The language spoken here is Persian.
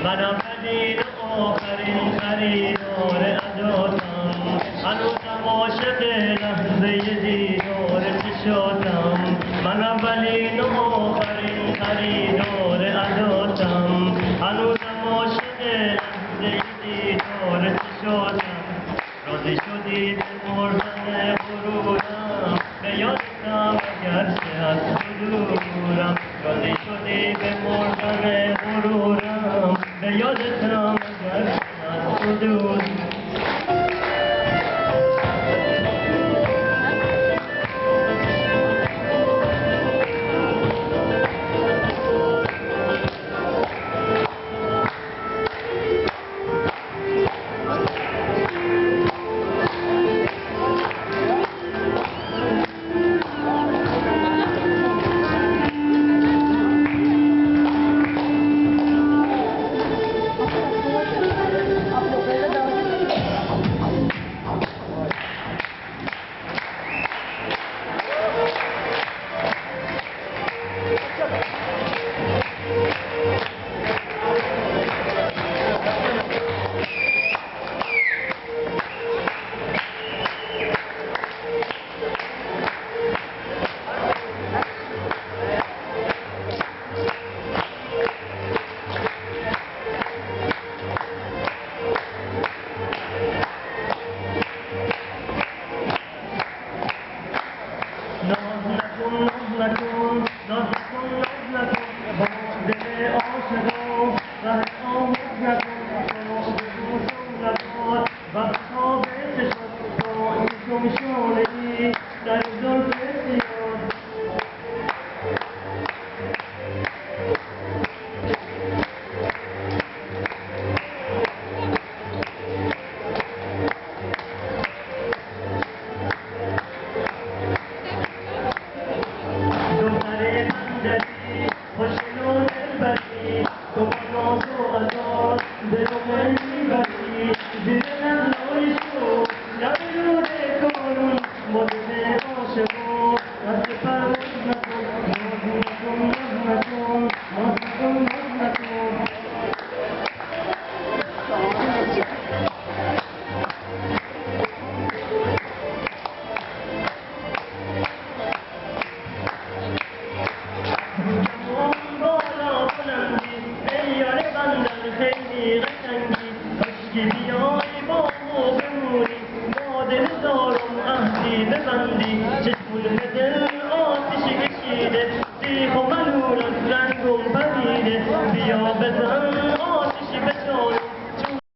منم بدین آخرین خریدار عداتم، هنوزم عاشق لحظه دیدار چشاتم. منم بدین آخرین خریدار عداتم، هنوزم عاشق لحظه دیدار چشاتم. راضی شدی به مردن غرورم، به یادتم اگرچه از تو دورم. راضی شدی به مردن غرورم، به یادتم اگرچه از تو دورم. بیای با ما بمونی، با دل دارم عهدی ببندی.